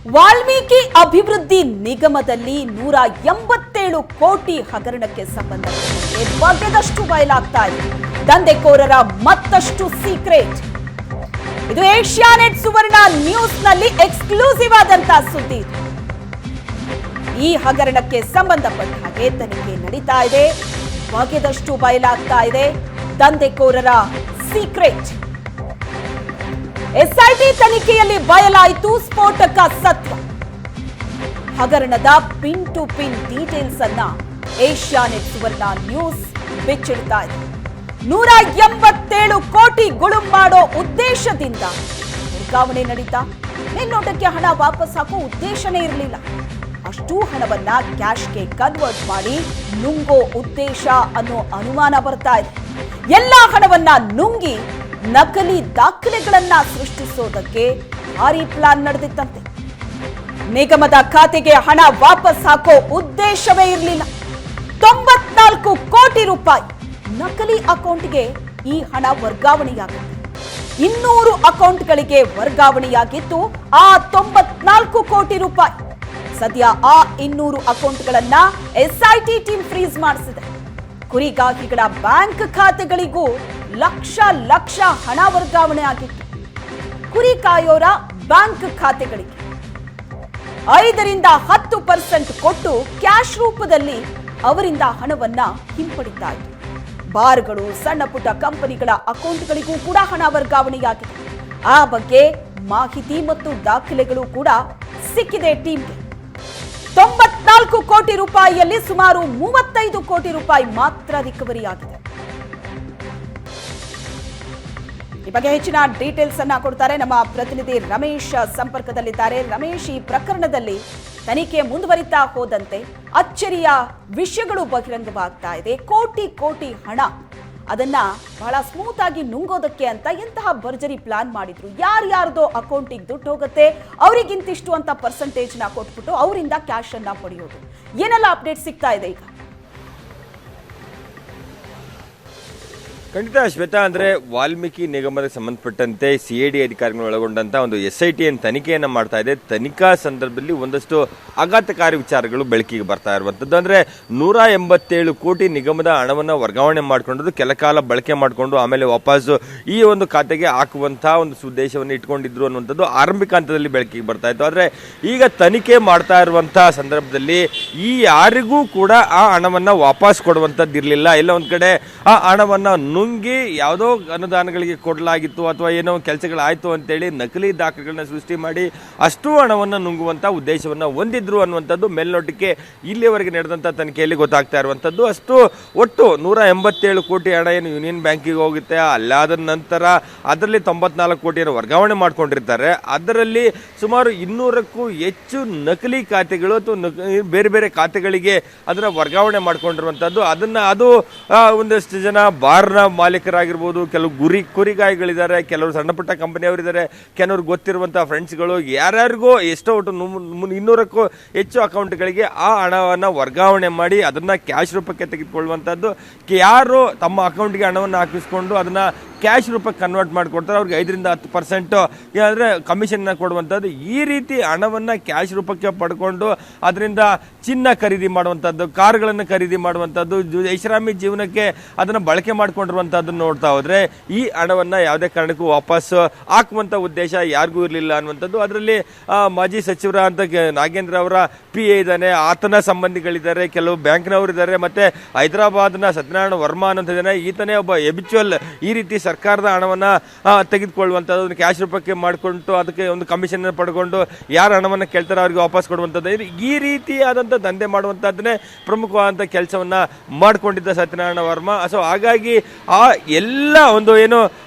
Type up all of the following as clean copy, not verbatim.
ವಾಲ್ಮೀಕಿ ಅಭಿವೃದ್ಧಿ ನಿಗಮದಲ್ಲಿ 187 ಕೋಟಿ ಹಗರಣಕ್ಕೆ ಸಂಬಂಧಪಟ್ಟಂತೆ ಬಗೆದಷ್ಟು ಬಯಲಾಗ್ತಾ ಇದೆ. ದಂಧೆಕೋರರ ಮತ್ತಷ್ಟು ಸೀಕ್ರೆಟ್. ಇದು ಏಷ್ಯಾನೆಟ್ ಸುವರ್ಣ ನ್ಯೂಸ್ ನಲ್ಲಿ ಎಕ್ಸ್ಕ್ಲೂಸಿವ್ ಆದಂತಹ ಸುದ್ದಿ. ಈ ಹಗರಣಕ್ಕೆ ಸಂಬಂಧಪಟ್ಟ ಹಾಗೆ ತನಿಖೆ ನಡೀತಾ ಇದೆ. ಬಗೆದಷ್ಟು ಬಯಲಾಗ್ತಾ ಇದೆ ದಂಧೆಕೋರರ ಸೀಕ್ರೆಟ್. ಎಸ್ಐಟಿ ತನಿಖೆಯಲ್ಲಿ ಬಯಲಾಯಿತು ಸ್ಫೋಟಕ ಸತ್ಯ. ಹಗರಣದ ಪಿನ್ ಟು ಪಿನ್ ಡೀಟೇಲ್ಸ್ ಅನ್ನ ಏಷ್ಯಾನೆಟ್ ಸುವರ್ಣ ನ್ಯೂಸ್ ಬಿಚ್ಚಿಡ್ತಾ ಇದೆ. 187 ಕೋಟಿ ಗುಳುಂ ಮಾಡೋ ಉದ್ದೇಶದಿಂದ ವರ್ಗಾವಣೆ ನಡೀತಾ. ಮೇಲ್ನೋಟಕ್ಕೆ ಹಣ ವಾಪಸ್ ಹಾಕೋ ಉದ್ದೇಶನೇ ಇರಲಿಲ್ಲ. ಅಷ್ಟೂ ಹಣವನ್ನ ಕ್ಯಾಶ್ಗೆ ಕನ್ವರ್ಟ್ ಮಾಡಿ ನುಂಗೋ ಉದ್ದೇಶ ಅನ್ನೋ ಅನುಮಾನ ಬರ್ತಾ ಇದೆ. ಎಲ್ಲಾ ಹಣವನ್ನ ನುಂಗಿ ನಕಲಿ ದಾಖಲೆಗಳನ್ನ ಸೃಷ್ಟಿಸೋದಕ್ಕೆ ಭಾರಿ ಪ್ಲಾನ್ ನಡೆದಿತ್ತಂತೆ. ನಿಗಮದ ಖಾತೆಗೆ ಹಣ ವಾಪಸ್ ಹಾಕೋ ಉದ್ದೇಶವೇ ಇರಲಿಲ್ಲ. 94 ಕೋಟಿ ರೂಪಾಯಿ ನಕಲಿ ಅಕೌಂಟ್ಗೆ ಈ ಹಣ ವರ್ಗಾವಣೆಯಾಗುತ್ತೆ. 200 ಅಕೌಂಟ್ಗಳಿಗೆ ವರ್ಗಾವಣೆಯಾಗಿದ್ದು ಆ 94 ಕೋಟಿ ರೂಪಾಯಿ. ಸದ್ಯ ಆ 200 ಅಕೌಂಟ್ಗಳನ್ನ ಎಸ್ಐಟಿ ಟೀಮ್ ಫ್ರೀಸ್ ಮಾಡಿಸಿದೆ. ಕುರಿಗಾಹಿಗಳ ಬ್ಯಾಂಕ್ ಖಾತೆಗಳಿಗೂ ಲಕ್ಷ ಲಕ್ಷ ಹಣ ವರ್ಗಾವಣೆ ಆಗಿತ್ತು. ಕುರಿ ಕಾಯೋರ ಬ್ಯಾಂಕ್ ಖಾತೆಗಳಿಗೆ 5% ಕೊಟ್ಟು ಕ್ಯಾಶ್ ರೂಪದಲ್ಲಿ ಅವರಿಂದ ಹಣವನ್ನ ಹಿಂಪಡಿತಾ ಇತ್ತು. ಬಾರ್ಗಳು, ಸಣ್ಣ ಪುಟ್ಟ ಕಂಪನಿಗಳ ಅಕೌಂಟ್ಗಳಿಗೂ ಕೂಡ ಹಣ ವರ್ಗಾವಣೆಯಾಗಿದೆ. ಆ ಬಗ್ಗೆ ಮಾಹಿತಿ ಮತ್ತು ದಾಖಲೆಗಳು ಕೂಡ ಸಿಕ್ಕಿದೆ ಟೀಮ್ಗೆ. 94 ಕೋಟಿ ರೂಪಾಯಿಯಲ್ಲಿ ಸುಮಾರು 35 ಕೋಟಿ ರೂಪಾಯಿ ಮಾತ್ರ ರಿಕವರಿ ಆಗಿದೆ. ಈ ಬಗ್ಗೆ ಹೆಚ್ಚಿನ ಡೀಟೇಲ್ಸ್ ಅನ್ನ ಕೊಡ್ತಾರೆ ನಮ್ಮ ಪ್ರತಿನಿಧಿ ರಮೇಶ್ ಸಂಪರ್ಕದಲ್ಲಿದ್ದಾರೆ. ರಮೇಶ್, ಈ ಪ್ರಕರಣದಲ್ಲಿ ತನಿಖೆ ಮುಂದುವರಿತಾ ಹೋದಂತೆ ಅಚ್ಚರಿಯ ವಿಷಯಗಳು ಬಹಿರಂಗವಾಗ್ತಾ ಇದೆ. ಕೋಟಿ ಕೋಟಿ ಹಣ ಅದನ್ನ ಬಹಳ ಸ್ಮೂತ್ ಆಗಿ ನುಂಗೋದಕ್ಕೆ ಅಂತ ಎಂತಹ ಭರ್ಜರಿ ಪ್ಲಾನ್ ಮಾಡಿದ್ರು. ಯಾರ್ಯಾರ್ದೋ ಅಕೌಂಟಿಗೆ ದುಡ್ಡು ಹೋಗುತ್ತೆ, ಅವರಿಗಿಂತಿಷ್ಟು ಅಂತ ಪರ್ಸೆಂಟೇಜ್ ನ ಕೊಟ್ಬಿಟ್ಟು ಅವರಿಂದ ಕ್ಯಾಶ್ ಅನ್ನ ಪಡೆಯೋದು. ಏನೆಲ್ಲ ಅಪ್ಡೇಟ್ ಸಿಗ್ತಾ ಇದೆ ಈಗ? ಖಂಡಿತ ಶ್ವೇತಾ, ಅಂದ್ರೆ ವಾಲ್ಮೀಕಿ ನಿಗಮಕ್ಕೆ ಸಂಬಂಧಪಟ್ಟಂತೆ ಸಿಐಡಿ ಅಧಿಕಾರಿಗಳು ಒಳಗೊಂಡಂತ ಒಂದು ಎಸ್ಐಟಿ ತನಿಖೆಯನ್ನ ಮಾಡ್ತಾ ಇದೆ. ತನಿಖಾ ಸಂದರ್ಭದಲ್ಲಿ ಒಂದಷ್ಟು ಆಘಾತಕಾರಿ ವಿಚಾರಗಳು ಬೆಳಕಿಗೆ ಬರ್ತಾ ಇರುವಂತದ್ದು. ಅಂದ್ರೆ 187 ಕೋಟಿ ನಿಗಮದ ಹಣವನ್ನ ವರ್ಗಾವಣೆ ಮಾಡಿಕೊಂಡು ಕೆಲ ಕಾಲ ಬಳಕೆ ಮಾಡಿಕೊಂಡು ಆಮೇಲೆ ವಾಪಸ್ಸು ಈ ಒಂದು ಖಾತೆಗೆ ಹಾಕುವಂತಹ ಒಂದು ಉದ್ದೇಶವನ್ನು ಇಟ್ಕೊಂಡಿದ್ರು ಅನ್ನುವಂಥದ್ದು ಆರಂಭಿಕ ಹಂತದಲ್ಲಿ ಬೆಳಕಿಗೆ ಬರ್ತಾ ಇತ್ತು. ಆದ್ರೆ ಈಗ ತನಿಖೆ ಮಾಡ್ತಾ ಇರುವಂತಹ ಸಂದರ್ಭದಲ್ಲಿ ಈ ಯಾರಿಗೂ ಕೂಡ ಆ ಹಣವನ್ನ ವಾಪಸ್ ಕೊಡುವಂತದ್ದು ಇರಲಿಲ್ಲ. ಎಲ್ಲ ಒಂದ್ ಕಡೆ ಆ ಹಣವನ್ನ ನುಂಗಿ ಯಾವುದೋ ಅನುದಾನಗಳಿಗೆ ಕೊಡಲಾಗಿತ್ತು ಅಥವಾ ಏನೋ ಕೆಲಸಗಳಾಯ್ತು ಅಂತೇಳಿ ನಕಲಿ ದಾಖಲೆಗಳನ್ನ ಸೃಷ್ಟಿ ಮಾಡಿ ಅಷ್ಟು ಹಣವನ್ನು ನುಂಗುವಂತ ಉದ್ದೇಶವನ್ನ ಹೊಂದಿದ್ರು ಅನ್ನುವಂಥದ್ದು ಮೇಲ್ನೋಟಕ್ಕೆ ಇಲ್ಲಿಯವರೆಗೆ ನಡೆದಂತ ತನಿಖೆಯಲ್ಲಿ ಗೊತ್ತಾಗ್ತಾ ಇರುವಂತದ್ದು. ಅಷ್ಟು ಒಟ್ಟು 187 ಕೋಟಿ ಹಣ ಏನು ಯೂನಿಯನ್ ಬ್ಯಾಂಕಿಗೆ ಹೋಗುತ್ತೆ, ಅಲ್ಲಾದ ನಂತರ ಅದರಲ್ಲಿ 94 ಕೋಟಿಯನ್ನು ವರ್ಗಾವಣೆ ಮಾಡ್ಕೊಂಡಿರ್ತಾರೆ. ಅದರಲ್ಲಿ ಸುಮಾರು 200ಕ್ಕೂ ಹೆಚ್ಚು ನಕಲಿ ಖಾತೆಗಳು ಅಥವಾ ಬೇರೆ ಬೇರೆ ಖಾತೆಗಳಿಗೆ ಅದನ್ನ ವರ್ಗಾವಣೆ ಮಾಡ್ಕೊಂಡಿರುವಂತದ್ದು. ಅದು ಒಂದಷ್ಟು ಜನ ಬಾರ್ನ ಮಾಲೀಕರಾಗಿರ್ಬೋದು, ಕೆಲವು ಕುರಿಗಾಯಿಗಳಿದ್ದಾರೆ, ಕೆಲವರು ಸಣ್ಣ ಪುಟ್ಟ ಕಂಪನಿಯವರಿದ್ದಾರೆ, ಕೆಲವರು ಗೊತ್ತಿರುವಂತಹ ಫ್ರೆಂಡ್ಸ್ಗಳು, ಯಾರ್ಯಾರಿಗೋ ಎಷ್ಟೋ ಒಟ್ಟು 200ಕ್ಕೂ ಹೆಚ್ಚು ಅಕೌಂಟ್ಗಳಿಗೆ ಆ ಹಣವನ್ನು ವರ್ಗಾವಣೆ ಮಾಡಿ ಅದನ್ನ ಕ್ಯಾಶ್ ರೂಪಕ್ಕೆ ತೆಗೆದುಕೊಳ್ಳುವಂತದ್ದು. ಯಾರು ತಮ್ಮ ಅಕೌಂಟ್ಗೆ ಹಣವನ್ನು ಹಾಕಿಸ್ಕೊಂಡು ಅದನ್ನ ಕ್ಯಾಶ್ ರೂಪಕ್ಕೆ ಕನ್ವರ್ಟ್ ಮಾಡಿಕೊಡ್ತಾರೆ, ಅವ್ರಿಗೆ 5% ಅಂದ್ರೆ ಕಮಿಷನ್ ಕೊಡುವಂಥದ್ದು. ಈ ರೀತಿ ಹಣವನ್ನ ಕ್ಯಾಶ್ ರೂಪಕ್ಕೆ ಪಡ್ಕೊಂಡು ಅದರಿಂದ ಚಿನ್ನ ಖರೀದಿ ಮಾಡುವಂಥದ್ದು, ಕಾರುಗಳನ್ನು ಖರೀದಿ ಮಾಡುವಂಥದ್ದು, ಐಷಾರಾಮಿ ಜೀವನಕ್ಕೆ ಅದನ್ನ ಬಳಕೆ ಮಾಡ್ಕೊಂಡಿರುವಂತಹದ್ದನ್ನು ನೋಡ್ತಾ ಹೋದ್ರೆ ಈ ಹಣವನ್ನ ಯಾವುದೇ ಕಾರಣಕ್ಕೂ ವಾಪಸ್ ಹಾಕುವಂತ ಉದ್ದೇಶ ಯಾರಿಗೂ ಇರಲಿಲ್ಲ ಅನ್ನುವಂಥದ್ದು. ಅದರಲ್ಲಿ ಮಾಜಿ ಸಚಿವರ ಅಂತ ನಾಗೇಂದ್ರ ಅವರ PA ಇದ್ದಾನೆ, ಆತನ ಸಂಬಂಧಿಗಳಿದ್ದಾರೆ, ಕೆಲವು ಬ್ಯಾಂಕ್ನವರಿದ್ದಾರೆ, ಮತ್ತೆ ಹೈದರಾಬಾದ್ನ ಸತ್ಯನಾರಾಯಣ ವರ್ಮಾ ಅನ್ನೋದಿದ್ದಾನೆ. ಈತನೇ ಒಬ್ಬ ಎಬಿಚುವಲ್ ಈ ರೀತಿ ಸರ್ಕಾರದ ಹಣವನ್ನ ತೆಗೆದುಕೊಳ್ಳುವಂಥದ್ದು, ಕ್ಯಾಶ್ ರೂಪಕ್ಕೆ ಮಾಡಿಕೊಂಡು ಅದಕ್ಕೆ ಒಂದು ಕಮಿಷನ್ ಪಡ್ಕೊಂಡು ಯಾರು ಹಣವನ್ನ ಕೇಳ್ತಾರೆ ಅವ್ರಿಗೆ ವಾಪಸ್ ಕೊಡುವಂಥದ್ದು. ಈ ರೀತಿಯಾದಂಥ ದಂಧೆ ಮಾಡುವಂಥದ್ದನ್ನೇ ಪ್ರಮುಖವಾದಂಥ ಕೆಲಸವನ್ನ ಮಾಡಿಕೊಂಡಿದ್ದ ಸತ್ಯನಾರಾಯಣ ವರ್ಮಾ. ಸೊ ಹಾಗಾಗಿ ಆ ಎಲ್ಲ ಒಂದು ಏನು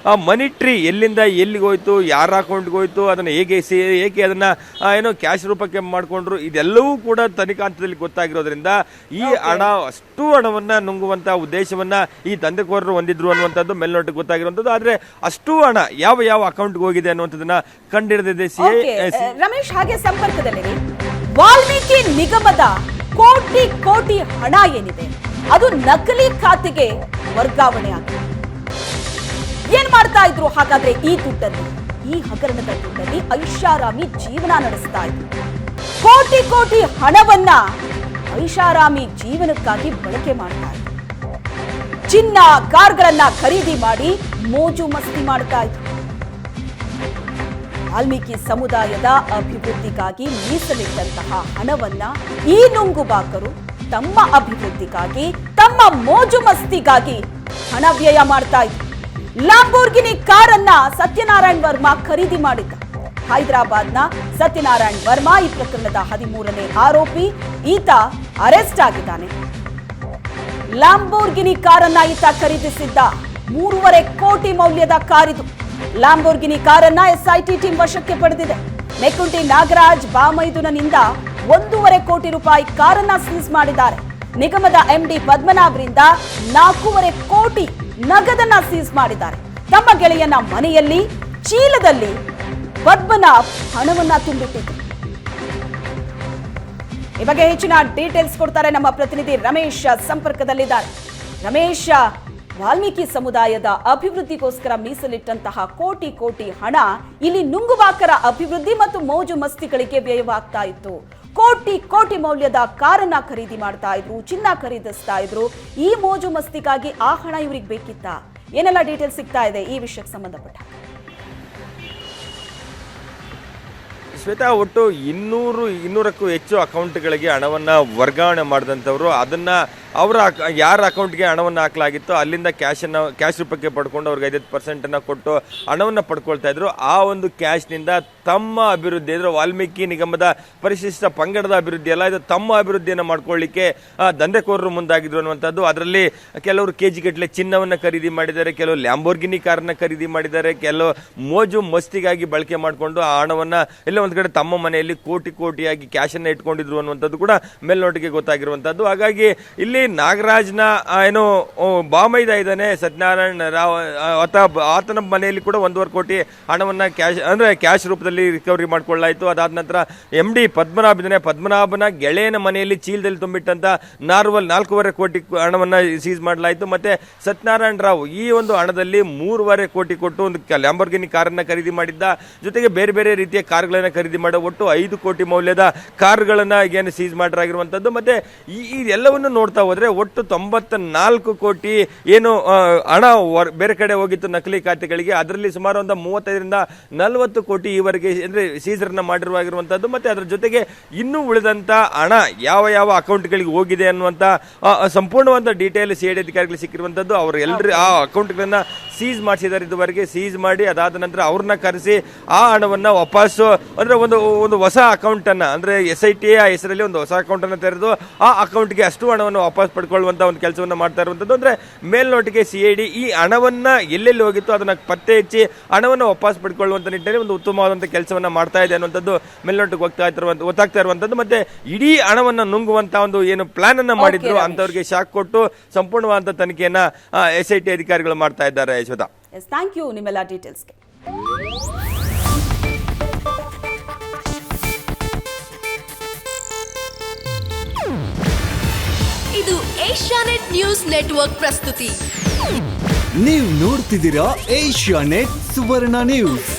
ಮನಿ ಟ್ರೀ ಎಲ್ಲಿಂದ ಎಲ್ಲಿಗೆ ಹೋಯ್ತು, ಯಾರ ಅಕೌಂಟ್ಗೆ ಹೋಯ್ತು, ಅದನ್ನ ಹೇಗೆ ಅದನ್ನ ಏನೋ ಕ್ಯಾಶ್ ರೂಪಕ್ಕೆ ಮಾಡಿಕೊಂಡ್ರು, ಇದೆಲ್ಲವೂ ಕೂಡ ತನಿಖಾ ಹಂತದಲ್ಲಿ ಗೊತ್ತಾಗಿರೋದ್ರಿಂದ ಈ ಹಣ ಅಷ್ಟು ಹಣವನ್ನ ನುಂಗುವಂತಹ ಉದ್ದೇಶವನ್ನ ಈ ದಂಧೆಕೋರರು ಹೊಂದಿದ್ರು ಅನ್ನುವಂಥದ್ದು ಮೇಲ್ನೋಟಕ್ಕೆ ಗೊತ್ತಾಗಿರುವಂಥದ್ದು. ಆದ್ರೆ ಅಷ್ಟು ಹಣ ಯಾವ ಅಕೌಂಟ್ಗೆ ಹೋಗಿದೆ ಅನ್ನುವಂಥದ್ದನ್ನ ಕಂಡಿಡಿದಿದೆ ಸಿಐ. ರಮೇಶ್, ಹಾಗೆ ಸಂಪರ್ಕದಲ್ಲಿ ವಾಲ್ಮೀಕಿ ನಿಗಮದ ಕೋಟಿ ಕೋಟಿ ಹಣ ಏನಿದೆ ಅದು ನಕಲಿ ಖಾತೆಗೆ ವರ್ಗಾವಣೆ ಆಗಿದೆ. ಏನ್ ಮಾಡ್ತಾ ಇದ್ರು ಹಾಗಾದ್ರೆ ಈ ದುಡ್ಡನ್ನು? ಈ ಹಗರಣದ ದುಡ್ಡಲ್ಲಿ ಐಷಾರಾಮಿ ಜೀವನ ನಡೆಸ್ತಾ ಇದ್ರು. ಕೋಟಿ ಕೋಟಿ ಹಣವನ್ನ ಐಷಾರಾಮಿ ಜೀವನಕ್ಕಾಗಿ ಬಳಕೆ ಮಾಡ್ತಾ ಇದ್ರು. ಚಿನ್ನ ಕಾರ್ಗಳನ್ನ ಖರೀದಿ ಮಾಡಿ ಮೋಜು ಮಸ್ತಿ ಮಾಡ್ತಾ ಇದ್ರು. ವಾಲ್ಮೀಕಿ ಸಮುದಾಯದ ಅಭಿವೃದ್ಧಿಗಾಗಿ ಮೀಸಲಿಟ್ಟಂತಹ ಹಣವನ್ನ ಈ ನುಂಗುಬಾಕರು ತಮ್ಮ ಅಭಿವೃದ್ಧಿಗಾಗಿ, ತಮ್ಮ ಮೋಜು ಮಸ್ತಿಗಾಗಿ ಹಣ ವ್ಯಯ ಮಾಡ್ತಾ ಇದ್ರು. ಲ್ಯಾಂಬೋರ್ಗಿನಿ ಕಾರನ್ನ ಸತ್ಯನಾರಾಯಣ್ ವರ್ಮಾ ಖರೀದಿ ಮಾಡಿದ್ದ. ಹೈದರಾಬಾದ್ನ ಸತ್ಯನಾರಾಯಣ್ ವರ್ಮಾ ಈ ಪ್ರಕರಣದ 13ನೇ ಆರೋಪಿ. ಈತ ಅರೆಸ್ಟ್ ಆಗಿದ್ದಾನೆ. ಲ್ಯಾಂಬೋರ್ಗಿನಿ ಕಾರನ್ನ ಈತ ಖರೀದಿಸಿದ್ದ. 3.5 ಕೋಟಿ ಮೌಲ್ಯದ ಕಾರಿದು. ಲ್ಯಾಂಬೋರ್ಗಿನಿ ಕಾರನ್ನ ಎಸ್ಐಟಿ ಟೀಮ್ ವಶಕ್ಕೆ ಪಡೆದಿದೆ. ನೆಕ್ಕುಂಟಿ ನಾಗರಾಜ್ ಬಾಮೈದುನನಿಂದ 1.5 ಕೋಟಿ ರೂಪಾಯಿ ಕಾರನ್ನ ಸೀಸ್ ಮಾಡಿದ್ದಾರೆ. ನಿಗಮದ ಎಂಡಿ ಪದ್ಮನಾಭರಿಂದ 4.5 ಕೋಟಿ ನಗದನ್ನ ಸೀಸ್ ಮಾಡಿದ್ದಾರೆ. ತಮ್ಮ ಗೆಳೆಯನ ಮನೆಯಲ್ಲಿ ಚೀಲದಲ್ಲಿ ಪದ್ಮನಾಭ್ ಹಣವನ್ನ ತುಂಬಿಟ್ಟಿದ್ರು. ಈ ಬಗ್ಗೆ ಹೆಚ್ಚಿನ ಡೀಟೇಲ್ಸ್ ಕೊಡ್ತಾರೆ ನಮ್ಮ ಪ್ರತಿನಿಧಿ ರಮೇಶ್ ಸಂಪರ್ಕದಲ್ಲಿದ್ದಾರೆ. ರಮೇಶ್, ವಾಲ್ಮೀಕಿ ಸಮುದಾಯದ ಅಭಿವೃದ್ಧಿಗೋಸ್ಕರ ಮೀಸಲಿಟ್ಟಂತಹ ಕೋಟಿ ಕೋಟಿ ಹಣ ಇಲ್ಲಿ ನುಂಗುಬಾಕರ ಅಭಿವೃದ್ಧಿ ಮತ್ತು ಮೋಜು ಮಸ್ತಿಗಳಿಗೆ ವ್ಯಯವಾಗ್ತಾ ಇತ್ತು. ಕೋಟಿ ಕೋಟಿ ಮೌಲ್ಯದ ಕಾರನ್ನ ಖರೀದಿ ಮಾಡ್ತಾ ಇದ್ರು, ಚಿನ್ನ ಖರೀದಿಸ್ತಾ ಇದ್ರು. ಈ ಮೋಜು ಮಸ್ತಿಗಾಗಿ ಆ ಹಣ ಇವ್ರಿಗೆ ಬೇಕಿತ್ತಾ? ಏನೆಲ್ಲ ಡೀಟೇಲ್ಸ್ ಸಿಗ್ತಾ ಇದೆ ಈ ವಿಷಯಕ್ಕೆ ಸಂಬಂಧಪಟ್ಟ? ಶ್ವೇತಾ, ಒಟ್ಟು 200ಕ್ಕೂ ಹೆಚ್ಚು ಅಕೌಂಟ್ಗಳಿಗೆ ಹಣವನ್ನು ವರ್ಗಾವಣೆ ಮಾಡಿದಂಥವ್ರು ಅದನ್ನ ಅವರ ಯಾರ ಅಕೌಂಟ್ಗೆ ಹಣವನ್ನು ಹಾಕಲಾಗಿತ್ತು ಅಲ್ಲಿಂದ ಕ್ಯಾಶ್ ರೂಪಕ್ಕೆ ಪಡ್ಕೊಂಡು ಅವ್ರಿಗೆ 50% ಕೊಟ್ಟು ಹಣವನ್ನು ಪಡ್ಕೊಳ್ತಾ ಇದ್ರು. ಆ ಒಂದು ಕ್ಯಾಶ್ನಿಂದ ತಮ್ಮ ಅಭಿವೃದ್ಧಿ ಅಂದರೆ ವಾಲ್ಮೀಕಿ ನಿಗಮದ ಪರಿಶಿಷ್ಟ ಪಂಗಡದ ಅಭಿವೃದ್ಧಿ ಅಲ್ಲ, ಇದು ತಮ್ಮ ಅಭಿವೃದ್ಧಿಯನ್ನು ಮಾಡ್ಕೊಳ್ಳಿಕ್ಕೆ ದಂಧೆಕೋರರು ಮುಂದಾಗಿದ್ರು ಅನ್ನುವಂಥದ್ದು. ಅದರಲ್ಲಿ ಕೆಲವರು ಕೆಜಿ ಗಟ್ಟಲೆ ಚಿನ್ನವನ್ನು ಖರೀದಿ ಮಾಡಿದ್ದಾರೆ, ಕೆಲವು ಲ್ಯಾಂಬೋರ್ಗಿನಿ ಕಾರನ್ನ ಖರೀದಿ ಮಾಡಿದ್ದಾರೆ, ಕೆಲವು ಮೋಜು ಮಸ್ತಿಗಾಗಿ ಬಳಕೆ ಮಾಡಿಕೊಂಡು ಆ ಹಣವನ್ನು ಎಲ್ಲ ಒಂದು ಕಡೆ ತಮ್ಮ ಮನೆಯಲ್ಲಿ ಕೋಟಿ ಕೋಟಿಯಾಗಿ ಕ್ಯಾಶನ್ನು ಇಟ್ಕೊಂಡಿದ್ರು ಅನ್ನುವಂಥದ್ದು ಕೂಡ ಮೇಲ್ನೋಟಿಗೆ ಗೊತ್ತಾಗಿರುವಂಥದ್ದು. ಹಾಗಾಗಿ ಇಲ್ಲಿ ನಾಗರಾಜ್ನ ಏನು ಬಾಮೈದ ಇದ್ದಾನೆ ಸತ್ಯನಾರಾಯಣ್ ರಾವ್, ಆತನ ಮನೆಯಲ್ಲಿ ಕೂಡ 1.5 ಕೋಟಿ ಹಣವನ್ನು ಕ್ಯಾಶ್ ರೂಪದಲ್ಲಿ ರಿಕವರಿ ಮಾಡ್ಕೊಳ್ಳಾಯಿತು. ಅದಾದ ನಂತರ MD ಪದ್ಮನಾಭ ಇದ್ದಾನೆ, ಪದ್ಮನಾಭನ ಗೆಳೆಯನ ಮನೆಯಲ್ಲಿ ಚೀಲದಲ್ಲಿ ತುಂಬಿಟ್ಟಂತ 4.5 ಕೋಟಿ ಹಣವನ್ನು ಸೀಸ್ ಮಾಡಲಾಯಿತು. ಮತ್ತೆ ಸತ್ಯನಾರಾಯಣ್ ರಾವ್ ಈ ಒಂದು ಹಣದಲ್ಲಿ 3.5 ಕೋಟಿ ಕೊಟ್ಟು ಒಂದು ಲ್ಯಾಂಬೋರ್ಗಿನಿ ಕಾರನ್ನ ಖರೀದಿ ಮಾಡಿದ್ದ. ಜೊತೆಗೆ ಬೇರೆ ಬೇರೆ ರೀತಿಯ ಕಾರ್ಗಳನ್ನು ಖರೀದಿ ಮಾಡೋ ಒಟ್ಟು 5 ಕೋಟಿ ಮೌಲ್ಯದ ಕಾರುಗಳನ್ನ ಏನು ಸೀಸ್ ಮಾಡಿರುವಂತದ್ದು. ಮತ್ತೆ ಈ ಎಲ್ಲವನ್ನು ನೋಡ್ತಾ ಹೋದ್ರೆ ಒಟ್ಟು 94 ಕೋಟಿ ಏನು ಹಣ ಬೇರೆ ಕಡೆ ಹೋಗಿತ್ತು ನಕಲಿ ಖಾತೆಗಳಿಗೆ. ಅದರಲ್ಲಿ ಸುಮಾರು ಒಂದು 35ರಿಂದ 40 ಕೋಟಿ ಈವರೆಗೆ ಅಂದ್ರೆ ಸೀಸರ್ನ ಮಾಡಿರುವಾಗಿರುವಂತದ್ದು. ಮತ್ತೆ ಅದರ ಜೊತೆಗೆ ಇನ್ನೂ ಉಳಿದಂತ ಹಣ ಯಾವ ಯಾವ ಅಕೌಂಟ್ಗಳಿಗೆ ಹೋಗಿದೆ ಅನ್ನುವಂತ ಸಂಪೂರ್ಣವಾದ ಡೀಟೇಲ್ ಸಿಐಡಿ ಅಧಿಕಾರಿಗಳಿಗೆ ಸಿಕ್ಕಿರುವಂತದ್ದು. ಅವರು ಎಲ್ಲರೂ ಆ ಅಕೌಂಟ್ಗಳನ್ನ ಸೀಸ್ ಮಾಡಿಸಿದ್ದಾರೆ. ಇದುವರೆಗೆ ಸೀಸ್ ಮಾಡಿ ಅದಾದ ನಂತರ ಅವ್ರನ್ನ ಕರೆಸಿ ಆ ಹಣವನ್ನ ವಾಪಸ್ಸು ಅಂದ್ರೆ ಒಂದು ಹೊಸ ಅಕೌಂಟ್ ಅನ್ನ ಅಂದ್ರೆ SIT ಹೆಸರಲ್ಲಿ ಒಂದು ಹೊಸ ಅಕೌಂಟ್ ಅನ್ನು ತೆರೆದು ಆ ಅಕೌಂಟ್ಗೆ ಅಷ್ಟು ಹಣವನ್ನು ವಾಪಸ್ ಪಡ್ಕೊಳ್ಳುವಂತ ಒಂದು ಕೆಲಸವನ್ನ ಮಾಡ್ತಾ ಇರುವಂತದ್ದು. ಅಂದ್ರೆ ಮೇಲ್ನೋಟಿಗೆ ಸಿಐಡಿ ಈ ಹಣವನ್ನ ಎಲ್ಲೆಲ್ಲಿ ಹೋಗಿತ್ತು ಅದನ್ನ ಪತ್ತೆ ಹಚ್ಚಿ ಹಣವನ್ನು ವಾಪಸ್ ಪಡ್ಕೊಳ್ಳುವಂತ ನಿಟ್ಟಿನಲ್ಲಿ ಒಂದು ಉತ್ತಮವಾದಂತಹ ಕೆಲಸವನ್ನ ಮಾಡ್ತಾ ಇದೆ ಅನ್ನುವಂಥದ್ದು ಮೇಲ್ನೋಟಿಗೆ ಗೊತ್ತಾಗ್ತಾ ಇರುವಂತದ್ದು. ಮತ್ತೆ ಇಡೀ ಹಣವನ್ನ ನುಂಗುವಂತ ಒಂದು ಏನು ಪ್ಲಾನ್ ಅನ್ನ ಮಾಡಿದ್ರು ಅಂತವ್ರಿಗೆ ಶಾಕ್ ಕೊಟ್ಟು ಸಂಪೂರ್ಣವಾದ ತನಿಖೆಯನ್ನ SIT ಅಧಿಕಾರಿಗಳು ಮಾಡ್ತಾ ಇದ್ದಾರೆ. ಯಶೋಧ, ಥ್ಯಾಂಕ್ ಯು ನಿಮ್ಮೆಲ್ಲ ಡೀಟೇಲ್ಸ್ಗೆ. ಇದು ಏಷ್ಯಾನೆಟ್ ನ್ಯೂಸ್ ನೆಟ್ವರ್ಕ್ ಪ್ರಸ್ತುತಿ. ನೀವು ನೋಡ್ತಿದ್ದೀರಾ ಏಷ್ಯಾನೆಟ್ ಸುವರ್ಣ ನ್ಯೂಸ್.